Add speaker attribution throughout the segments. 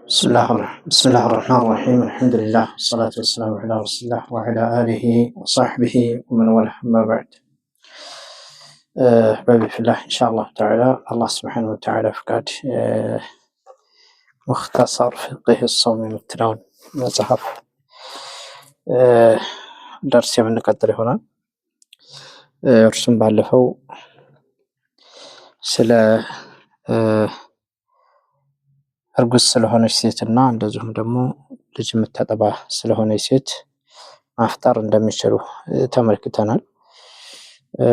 Speaker 1: بسم الله الرحمن الرحيم. الحمد لله والصلاة والسلام على رسول الله وعلى آله وصحبه ومن والاه، أما بعد. أحبابي في الله، إن شاء الله تعالى الله سبحانه وتعالى فقد مختصر فقه الصوم والتناول መጽሐፍ ደርስ የምንቀጥል ይሆናል። እርሱም ባለፈው ስለ እርጉዝ ስለሆነች ሴትና እንደዚሁም ደግሞ ልጅ የምታጠባ ስለሆነች ሴት ማፍጠር እንደሚችሉ ተመልክተናል።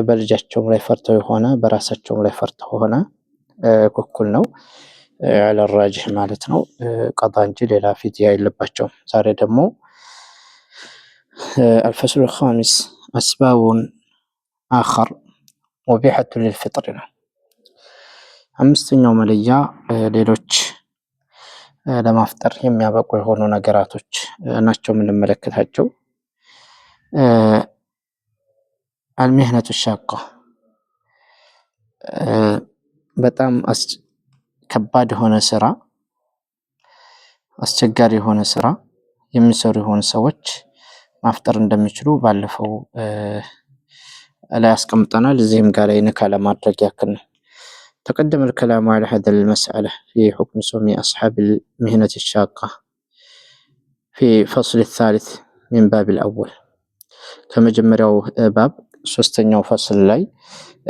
Speaker 1: በልጃቸውም ላይ ፈርተው የሆነ በራሳቸውም ላይ ፈርተው ሆነ እኩል ነው على الراجح ማለት ነው። ቀጣ እንጂ ሌላ ፊድያ የለባቸውም። ዛሬ ደግሞ الفصل الخامس أسباب آخر مبيحة للفطر ነው። አምስተኛው መለያ ሌሎች ለማፍጠር የሚያበቁ የሆኑ ነገራቶች ናቸው የምንመለከታቸው። المهنة الشاقة በጣም ከባድ የሆነ ስራ፣ አስቸጋሪ የሆነ ስራ የሚሰሩ የሆኑ ሰዎች ማፍጠር እንደሚችሉ ባለፈው ላይ አስቀምጠናል። እዚህም ጋር ነካ ለማድረግ ያክል ነው። تقدم الكلام على هذه المسألة في حكم صوم أصحاب المهنة الشاقة في فصل الثالث من باب الأول. ከመጀመሪያው ባብ ሶስተኛው ፈስል ላይ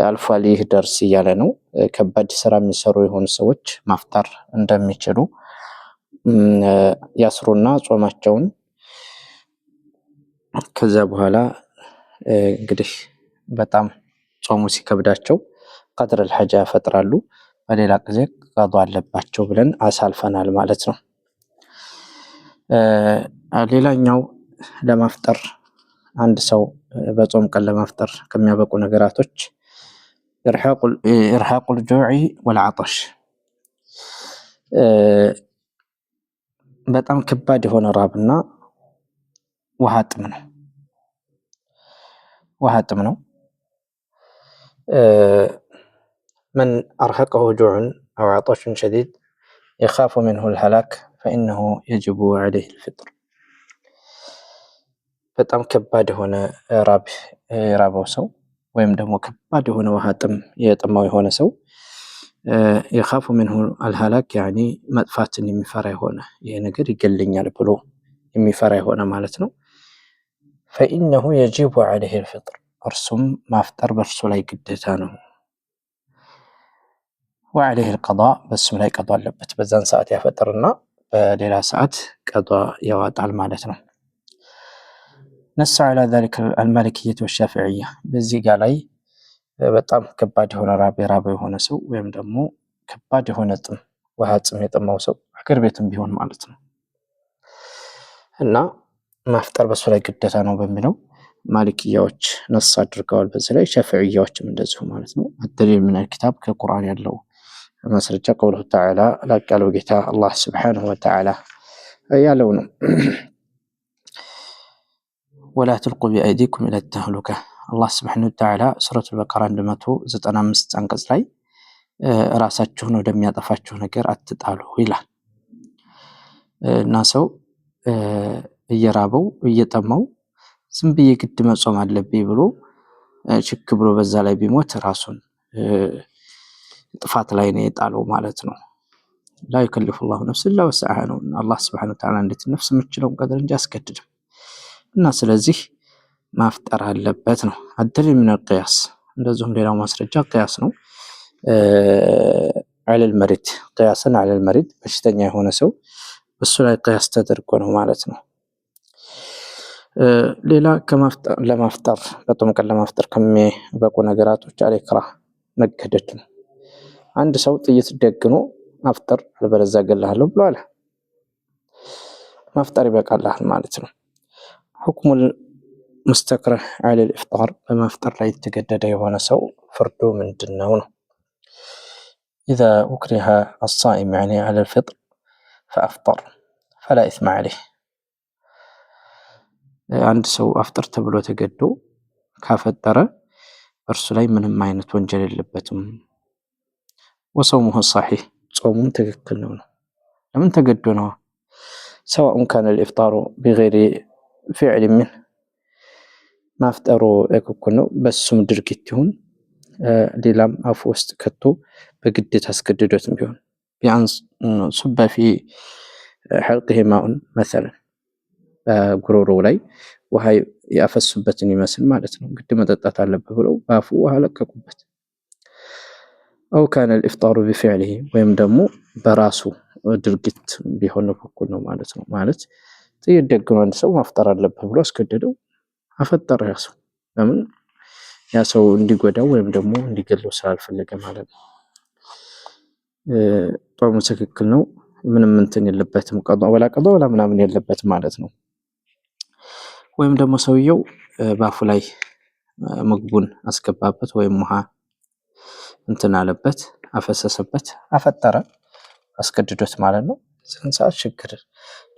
Speaker 1: አልፏል። ይህ ደርስ እያለ ነው ከባድ ስራ የሚሰሩ የሆኑ ሰዎች ማፍጠር እንደሚችሉ ያስሩና ጾማቸውን ከዛ በኋላ እንግዲህ በጣም ጾሙ ሲከብዳቸው ቀድር الحاجة ያፈጥራሉ። በሌላ ጊዜ ቀዷ አለባቸው ብለን አሳልፈናል ማለት ነው። ሌላኛው ለማፍጠር አንድ ሰው በጾም ቀን ለማፍጠር ከሚያበቁ ነገራቶች إرهاق الجوع والعطش በጣም ከባድ የሆነ ራብና ውሃ ጥም ነው። من أرهقه جوع أو عطش شديد يخاف منه الهلاك فإنه يجب عليه الفطر. በጣም ከባድ የሆነ ራብ የራበው ሰው ወይም ደግሞ ከባድ የሆነ ውሃ ጥም የጠማው የሆነ ሰው يخاف منه الهلاك يعني መጥፋትን የሚፈራ የሆነ ይሄ ነገር ይገለኛል ብሎ የሚፈራ የሆነ ማለት ነው። فإنه يجب عليه الفطر እርሱም ማፍጠር በእርሱ ላይ ግዴታ ነው። وعليه القضاء በስም ላይ ቀዷ አለበት። በዛን ሰዓት ያፈጥርና በሌላ ሰዓት ቀዷ ያወጣል ማለት ነው። نص على ذلك المالكية والشافعية በዚህ ጋር ላይ በጣም ከባድ የሆነ ራብ የሆነ ሰው ወይም ደግሞ ከባድ የሆነ ጥም ውሃ ጥም የጠማው ሰው ሀገር ቤትም ቢሆን ማለት ነው እና ማፍጠር በሱ ላይ ግዴታ ነው በሚለው ማሊኪያዎች ነስ አድርገዋል። በዚህ ላይ ሻፊዒያዎችም እንደዚሁ ማለት ነው። الدليل من الكتاب ከቁርአን ያለው ማስረጃ قوله تعالى ላቅ ያለው ጌታ አላህ Subhanahu Wa Ta'ala ያለው ነው። ولا تلقوا بأيديكم إلى التهلكة አላህ Subhanahu Wa Ta'ala ሱረቱል በቀራ 195 አንቀጽ ላይ ራሳችሁን ወደሚያጠፋችሁ ነገር አትጣሉ ይላል። እና ሰው እየራበው እየጠማው ዝም ብዬ ግድ መጾም አለብኝ ብሎ ችክ ብሎ በዛ ላይ ቢሞት ራሱን ጥፋት ላይ ነው የጣለው ማለት ነው። لا يكلف الله نفسا إلا وسعها ነው። አላህ Subhanahu Wa Ta'ala እንዴት ነፍስ የምትችለውን ቀድር እንጂ አስገድድም እና ስለዚህ ማፍጠር አለበት ነው። الدليل من القياس እንደዚሁም ሌላው ማስረጃ ቅያስ ነው። على المريض قياسا على المريض በሽተኛ የሆነ ሰው እሱ ላይ ቅያስ ተደርጎ ነው ማለት ነው። ሌላ ለማፍጠር በጾም ቀን ለማፍጠር ከሚበቁ ነገራቶች አልኢክራህ መገደድ ነው። አንድ ሰው ጥይት ደግኖ ማፍጠር አልበለዚያ እገልሃለሁ ብሎ አለ፣ ማፍጠር ይበቃልሃል ማለት ነው። حكم المستكره على الإفطار በማፍጠር ላይ የተገደደ የሆነ ሰው ፍርዱ ምንድነው ነው? إذا أكره الصائم يعني على الفطر فأفطر فلا إثم عليه አንድ ሰው አፍጥር ተብሎ ተገዶ ካፈጠረ እርሱ ላይ ምንም አይነት ወንጀል የለበትም። وصومه صحيح ጾሙም ትክክል ነው። ለምን ተገዶ ነው። ሰዋኡን ካነ ልኢፍጣሩ ቢገይሪ ፊዕል ሚን ማፍጠሩ እኩል ነው። በሱም ድርጊት ይሁን ሌላም አፉ ውስጥ ከቶ በግዴታ አስገድዶትም ቢሆን ቢያንስ ሱበ ፊ ሐልቅሂ ማኡን መሰለን በጉሮሮው ላይ ውሃ ያፈሱበትን ይመስል ማለት ነው። ግድ መጠጣት አለበት ብለው በአፉ ውሃ ለቀቁበት። አው ካነ ልኢፍጣሩ ቢፊዕሊሂ ወይም ደግሞ በራሱ ድርጊት ቢሆን እኩል ነው ማለት ነው። ማለት ጥይት ደግኖ አንድ ሰው ማፍጠር አለበት ብሎ አስገደደው፣ አፈጠረ ያ ሰው። ለምን? ያ ሰው እንዲጎዳው ወይም ደግሞ እንዲገለው ስላልፈለገ ማለት ነው። ጾሙ ትክክል ነው፣ ምንም እንትን የለበትም፣ ቀዷ ወላ ምናምን የለበትም ማለት ነው። ወይም ደግሞ ሰውየው ባፉ ላይ ምግቡን አስገባበት ወይም ውሃ እንትን አለበት፣ አፈሰሰበት፣ አፈጠረ፣ አስገድዶት ማለት ነው። ሰዓት ችግር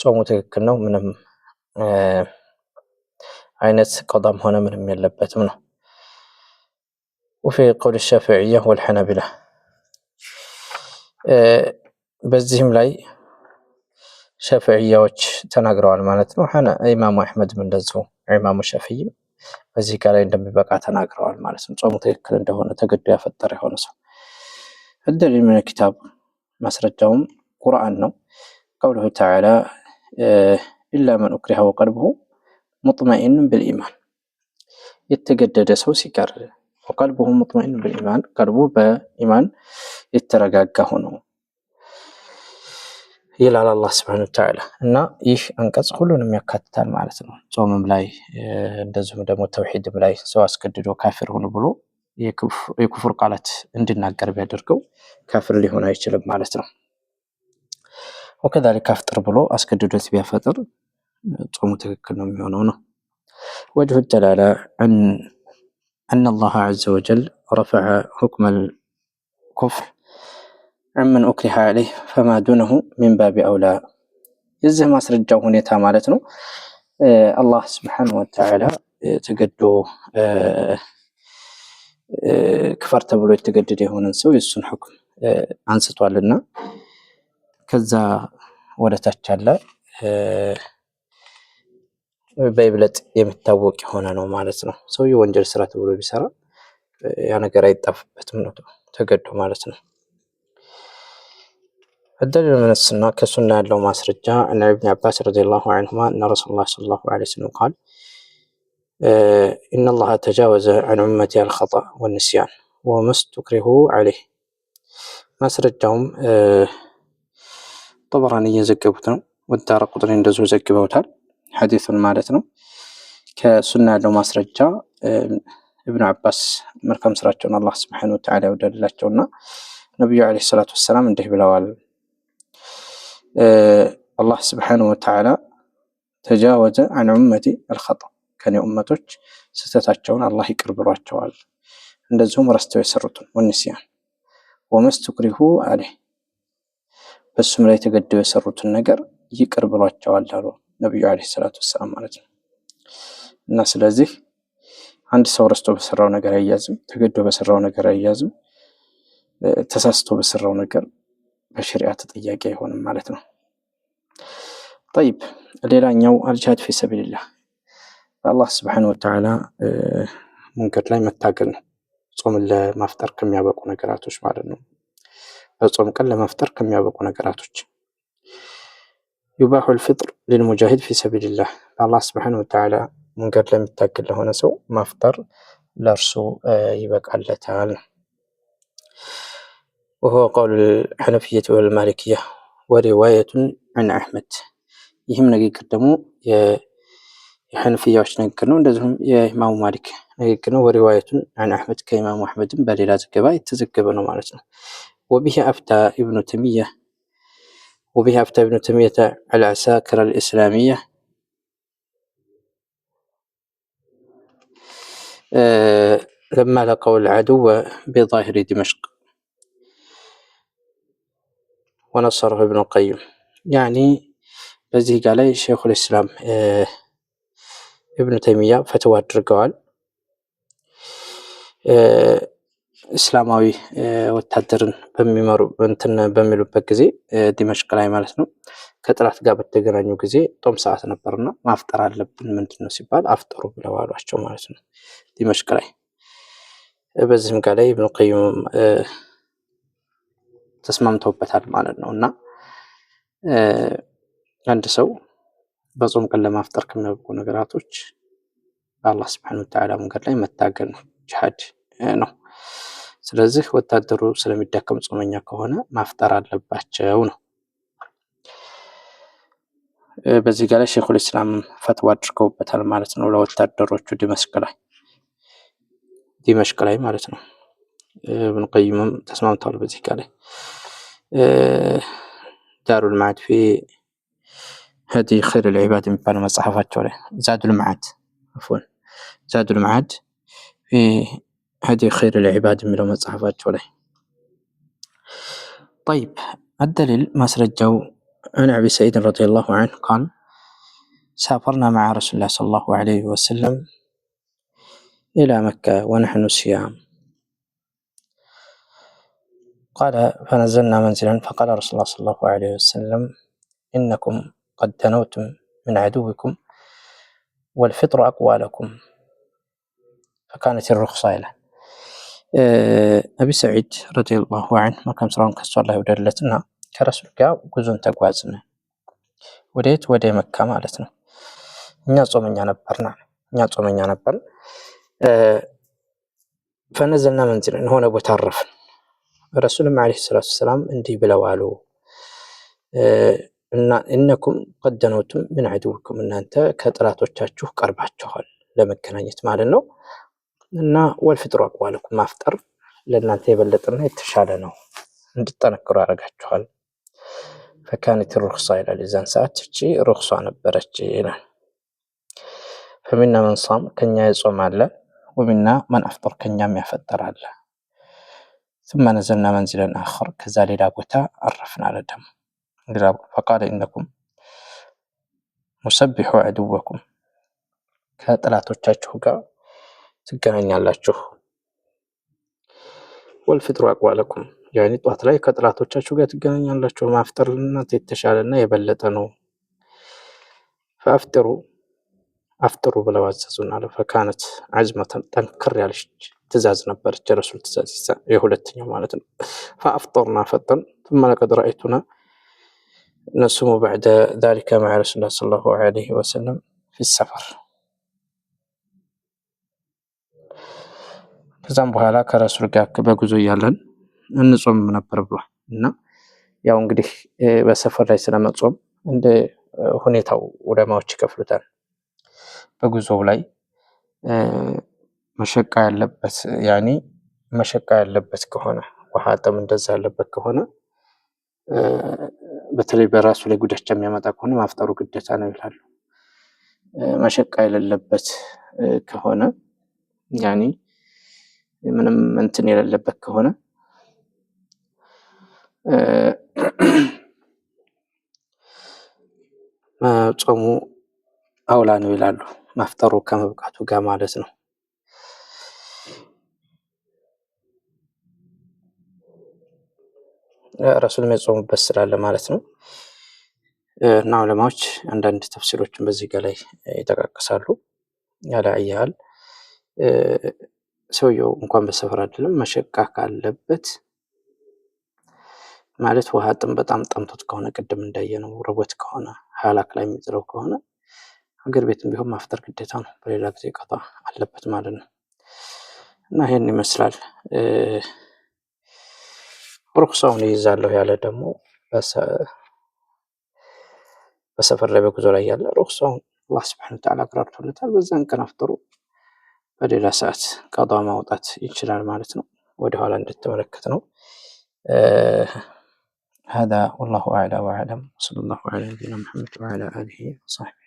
Speaker 1: ጾሙ ትክክል ነው፣ ምንም አይነት ቀዷም ሆነ ምንም የለበትም ነው። ወፊ ቀውል ሻፊዕያ ወልሐነቢላ በዚህም ላይ ሻፊዕያዎች ተናግረዋል ማለት ነው። ኢማሙ አሕመድም እንደዚሁ ኢማሙ ሻፊዒም በዚህ ጋር ላይ እንደሚበቃ ተናግረዋል ማለት ነው። ጾሙ ትክክል እንደሆነ ተገዶ ያፈጠረ የሆነ ሰው الدليل من الكتاب ማስረጃውም ቁርአን ነው። ቀውሉሁ ተዓላ ኢላ መን ኡክሪሀ ወቀልቡሁ ሙጥመኢን ብልኢማን የተገደደ ሰው ሲቀር ወቀልቡሁ ሙጥመኢን ብልኢማን ቀልቡ በኢማን የተረጋጋ ሆኖ ይላል አላህ ሱብሓነሁ ወተዓላ። እና ይህ አንቀጽ ሁሉንም ያካትታል ማለት ነው። ጾምም ላይ እንደዚሁም ደግሞ ተውሂድም ላይ ሰው አስገድዶ ካፊር ሆኖ ብሎ የኩፍር ቃላት እንዲናገር ቢያደርገው ካፊር ሊሆን አይችልም ማለት ነው። ወከዛሊክ አፍጥር ብሎ አስገድዶት ቢያፈጥር ጾሙ ትክክል ነው የሚሆነው ነው። ወጅሁ ደላላ አን አላህ ዐዘ ወጀል ረፈዐ ሁክመል ኩፍር አመን ኡክሪሀ ዐለይህ ፈማ ዱነሁ ሚን ባቢ አውላ። የዚህ ማስረጃው ሁኔታ ማለት ነው አላህ ሱብሓነሁ ወተዓላ ተገዶ ክፈር ተብሎ የተገደደ የሆነን ሰው የእሱን ሁክም አንስቷልና ከዛ ወደታች አለ በይብለጥ የሚታወቅ የሆነ ነው ማለት ነው። ሰውየው ወንጀል ስራ ተብሎ ቢሰራ ያ ነገር አይጣፍበትም ነው ተገዶ ማለት ነው። الدليل من السنة كسنة له ماسرجة أن ابن عباس رضي الله عنهما أن رسول الله صلى الله عليه وسلم قال إن الله تجاوز عن أمتي الخطأ والنسيان وما استكرهوا عليه። ማስረጃውም طبراني የዘገቡት ነው። ወዳረቁጥኒ እንደዚሁ ዘግበውታል ሐዲሱን ማለት ነው። ከሱና ያለው ማስረጃ ኢብኑ አባስ መልካም ስራቸውን አላህ ሱብሓነሁ ወተዓላ ይወደድላቸውና ነብዩ አለይሂ ሰላቱ ወሰላም እንዲህ ብለዋል አላህ ሱብሓነሁ ወተዓላ ተጃወዘ አን ኡመቲ አልኸጣ ከኔ ኡመቶች ስህተታቸውን አላህ ይቅር ብሏቸዋል፣ እንደዚሁም ረስተው የሰሩትን ወንስያን ወመስቱክሪሁ ዐለይህ በሱም ላይ ተገደው የሰሩትን ነገር ይቅር ብሏቸዋል አሉ ነብዩ አለይሂ ሰላቱ ወሰላም ማለት ነው። እና ስለዚህ አንድ ሰው ረስቶ በሰራው ነገር አይያዝም፣ ተገዶ በሰራው ነገር አይያዝም፣ ተሳስቶ በሰራው ነገር በሸሪዓ ተጠያቂ አይሆንም ማለት ነው። طيب ሌላኛው አልጂሃድ ፊ ሰቢልላህ አላህ ሱብሓነሁ ወተዓላ መንገድ ላይ መታገል ነው። ጾምን ለማፍጠር ከሚያበቁ ነገራቶች ማለት ነው። በጾም ቀን ለማፍጠር ከሚያበቁ ነገራቶች يباح الفطر للمجاهد في سبيل الله الله سبحانه وتعالى መንገድ ላይ የሚታገል ለሆነ ሰው ማፍጠር ለእርሱ ይበቃለታል። وهو قول الحنفية والمالكية ورواية عن أحمد። ይህም ንግግር ደግሞ የሐነፊያዎች ንግግር ነው፣ እንደዚሁም የኢማሙ ማሊክ ንግግር ነው። ወሪዋየቱን عن أحمد ከኢማሙ አሕመድም በሌላ ዘገባ የተዘገበ ነው ማለት ነው። وبه أفتى ابن تيمية العساكر الإسلامية لما لقوا العدو بظاهر دمشق ونصره ابن القيم። يعني በዚህ ጋር ላይ ሸይኹል ኢስላም ኢብኑ ተይሚያ ፈትዋ አድርገዋል። እስላማዊ ወታደርን በሚሉበት ጊዜ ዲመሽቅ ላይ ማለት ነው ከጥላት ጋር በተገናኙ ጊዜ ጦም ሰዓት ነበርና ማፍጠር አለብን ምንድነው ሲባል አፍጥሩ ብለው አሏቸው ማለት ነው ዲመሽቅ ላይ። በዚህም ጋር ላይ ኢብኑ ቀይም ተስማምተውበታል ማለት ነው። እና አንድ ሰው በጾም ቀን ለማፍጠር ከሚያበቁ ነገራቶች በአላህ ሱብሓነሁ ወተዓላ መንገድ ላይ መታገል ነው፣ ጂሃድ ነው። ስለዚህ ወታደሩ ስለሚዳከም ጾመኛ ከሆነ ማፍጠር አለባቸው ነው። በዚህ ጋር ላይ ሼኹል ኢስላም ፈትዋ አድርገውበታል ማለት ነው ለወታደሮቹ ዲመሽቅ ላይ ማለት ነው። ኢብኑ ቀይምም ተስማምተዋል በዚህ ጋር ላይ። ዳሩል መዓድ ፊ ሀዲ ኸይሪል ዒባድ የሚባለው መጽሐፋቸው ላይ ዛዱል መዓድ ፊ ሀዲ ኸይሪል ዒባድ የሚለው መጽሐፋቸው ላይ። طيب الدليل ማስረጃው عن أبي سعيد رضي الله عنه قال سافرنا مع رسول الله صلى الله عليه وسلم إلى مكة ونحن صيام. قال فنزلنا منزلا فقال رسول الله صلى الله عليه وسلم إنكم قد دنوتم من عدوكم والفطر أقوى لكم فكانت الرخصة له. أبي سعيد رضي الله عنه መካም ስራውን ከሱ አላህ ይወደድለትና ከረሱል ጋር ጉዞን ተጓዝን። ወዴት? ወደ መካ ማለት ነው። እኛ ጾመኛ ነበርን። ፈነዘልና መንዝለን ሆነ ቦታ አረፍን። ረሱልም ዓለይሂ ሰላቱ ወሰላም እንዲህ ብለው አሉ እና እነኩም ቀድ ደነውቱም ምን ዐዱዊኩም እናንተ ከጥላቶቻችሁ ቀርባችኋል ለመገናኘት ማለት ነው። እና ወልፍጥሩ አቅዋ ለኩም ማፍጠር ለእናንተ የበለጠና የተሻለ ነው፣ እንድጠነክሩ ያደርጋችኋል። ፈካነት ሩኽሳ ይላል የዛን ሰዓት እቺ ሩኽሷ ነበረች ይላል። ፈሚና መን ሷም ከኛ የጾም አለ፣ ወሚና መን አፍጠር ከኛም ያፈጠር አለ። ثم نزلنا منزلا آخر ከዛ ሌላ ቦታ አረፍን አለ ደግሞ فقال إنكم ሙሰቢሑ ዐዱወኩም ከጠላቶቻችሁ ጋር ትገናኛላችሁ። ወልፍጥሩ አቅዋ ለኩም ያኒ ጧት ላይ ከጠላቶቻችሁ ጋር ትገናኛላችሁ። ማፍጠር ለእናንተ የተሻለና የበለጠ ነው። አፍጥሩ ብለው አዘዙን አለ። ፈካነት ዐዝመተን ጠንከር ያለች ትእዛዝ ነበረች፣ የረሱል ትእዛዝ የሁለተኛው ማለት ነው። ፈአፍጠርና ፈጠን ثم لقد رأيتنا نصوم بعد ذلك مع رسول الله صلى الله عليه وسلم في السفر. ከዛም በኋላ ከረሱል ጋር በጉዞ እያለን እንጾም ነበር ብሏል። እና ያው እንግዲህ በሰፈር ላይ ስለመጾም እንደ ሁኔታው ዑለማዎች ይከፍሉታል። በጉዞው ላይ መሸቃ ያለበት ከሆነ ውሃ ጥም እንደዛ ያለበት ከሆነ በተለይ በራሱ ላይ ጉዳት የሚያመጣ ከሆነ ማፍጠሩ ግዴታ ነው ይላሉ። መሸቃ የሌለበት ከሆነ ያኒ ምንም እንትን የሌለበት ከሆነ ጾሙ አውላ ነው ይላሉ፣ ማፍጠሩ ከመብቃቱ ጋር ማለት ነው። ረሱልም የጾሙበት ስላለ ማለት ነው። እና ዑለማዎች አንዳንድ ተፍሲሮችን በዚህ ጋር ላይ ይጠቃቅሳሉ። ያለ አያል ሰውየው እንኳን በሰፈር አይደለም መሸቃ ካለበት ማለት ውሃ ጥም በጣም ጠምቶት ከሆነ ቅድም እንዳየነው ርቦት ከሆነ ሀላክ ላይ የሚጥለው ከሆነ ሀገር ቤትም ቢሆን ማፍጠር ግዴታ ነው፣ በሌላ ጊዜ ቀጣ አለበት ማለት ነው። እና ይሄን ይመስላል። ሩክሳውን ይይዛለሁ ያለ ደግሞ በሰፈር ላይ በጉዞ ላይ ያለ ሩክሳውን አላህ ሱብሓነሁ ወተዓላ አቅራርቶለታል። በዛን ቀን አፍጥሮ በሌላ ሰዓት ቀዷ ማውጣት ይችላል ማለት ነው። ወደ ኋላ እንድትመለከት ነው። هذا والله أعلى وأعلم، صلى الله على نبينا محمد وعلى آله وصحبه